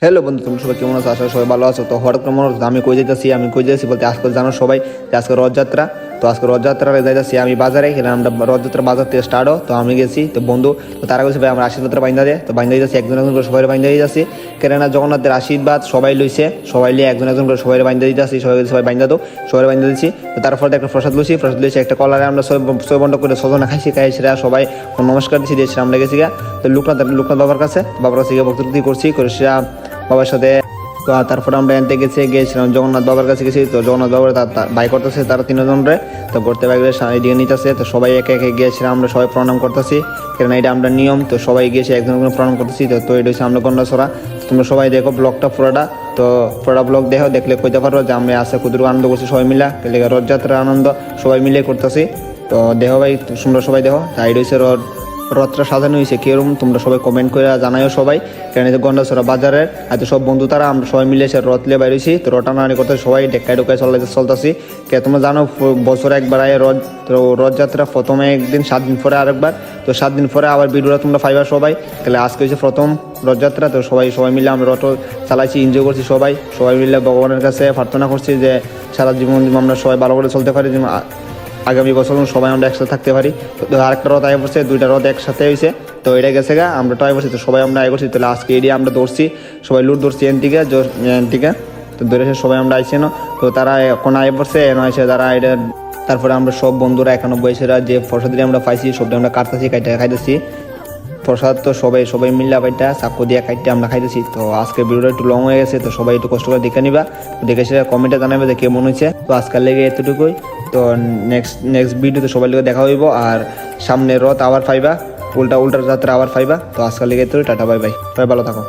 Hello বন্ধু, তোমরা সবাই কেমন আছো? আসলে সবাই ভালো আছো। তো হঠাৎ করে মনে হচ্ছে আমি কই যাইতেছি বলতে আজকে জানো সবাই যে আজকে রথযাত্রা। তো আজকে রথযাত্রায় যাইতেছি আমি বাজারে, এখানে আমরা রথযাত্রা বাজার থেকে স্টার্ট তো আমি গেছি। তো বন্ধু তো তারা বলছে ভাই আমরা আশীর্বাদটা বাইন্দা দেয়, তো বাইন্দা দিয়েছি একজন একজন করে সবাই বাইন্দা দিয়ে যাচ্ছি। কেননা জগন্নাথের আশীর্বাদ সবাই লইছে, সবাই লিয়ে একজন একজন করে সবাই বাইন্দা দিতে আসি, সবাই বাইন্দা দো, সবাই বাইন্দা দিচ্ছি। তো তারপরে একটা প্রসাদ লইছি একটা কলারে আমরা সবাই বন্ধ করে সজনা খাইছি সেটা সবাই নমস্কার দিচ্ছি দিয়ে আমরা গেছি গা। তো লোকনাথ বাবার কাছে গিয়ে ভক্তি করছি করে সেটা বাবার সাথে। তো তারপরে আমরা এনতে গিয়েছিলাম জগন্নাথ বাবার কাছে গেছি। তো জগন্নাথ বাবার বাই করতেছে তারা তিনজন রে, তো করতে বাইরে এদিকে নিতেছে। তো সবাই একে একে গিয়েছিলাম, আমরা সবাই প্রণাম করতেছি, কারণ এটা আমরা নিয়ম। তো সবাই গিয়েছে একজন প্রণাম করতেছি। তো এটা হচ্ছে আমরা গন্ডাছড়া। তোমরা সবাই দেখো ব্লগটা পুরোটা, তো পুরোটা ব্লগ দেখলে কইতে পারো যে আমরা আছে কুদুর আনন্দ করছি সবাই মিলা, রথযাত্রার আনন্দ সবাই মিলে করতেছি। তো দেখো ভাই তোমরা সবাই দেখো, তাই রয়েছে রথটা সাজানো হয়েছে কিরকম তোমরা সবাই কমেন্ট করে জানাইও সবাই, কারণ এই যে গন্ডাছড়া বাজারের এত সব বন্ধু তারা আমরা সবাই মিলে এসে রথ লিয়ে বাইরেছি। তো রটানাড়ি করতে সবাই ডেক্কায় ডোকায় চলতেছি। কে তোমরা জানো বছর একবার আয় রথ। তো রথযাত্রা প্রথমে একদিন, 7 দিন পরে আরেকবার। তো 7 দিন পরে আবার ভিডিওটা তোমরা পাইবা সবাই। তাহলে আজকে হচ্ছে প্রথম রথযাত্রা। তো সবাই মিলে আমরা রথ চালাইছি, এনজয় করছি সবাই মিলে ভগবানের কাছে প্রার্থনা করছি যে সারা জীবন আমরা সবাই ভালো করে চলতে পারি, যেমন আগামী বছর সবাই আমরা একসাথে থাকতে পারি। তো আরেকটা রথ আয় পড়ছে, 2টা রথ একসাথে হয়েছে। তো এটা গেছে গা, আমরা টয় করছি। তো সবাই আমরা আয় করছি। তাহলে আজকে এরিয়া আমরা দৌড়ছি, সবাই লুট ধরছি এনটিকে। তো ধরে সবাই আমরা আইছি না। তো তারা এখন আয় পড়ছে এনে এসে তারা এটা। তারপরে আমরা সব বন্ধুরা 91 যে প্রসাদ আমরা পাইছি সবটা আমরা কাটতেছি, খাইতেছি প্রসাদ। তো সবাই মিল্লা বাইটা চাকু দিয়ে খাইতে আমরা খাইতেছি। তো আজকে ভিডিওটা একটু লং হয়ে গেছে, তো সবাই একটু কষ্ট করে দেখে নিবা, দেখে সেটা কমেন্টে জানাবে যে কেমন হয়েছে। তো আজকাল লেগে এতটুকুই। তো নেক্সট ভিডিওতে সবাই লেগে দেখা হইব। আর সামনে রথ আবার পাইবা, উল্টা যাত্রা আবার পাইবা। তো আজকাল লেগে এতটুকু, টাটা বাই বাই, সবাই ভালো থাকো।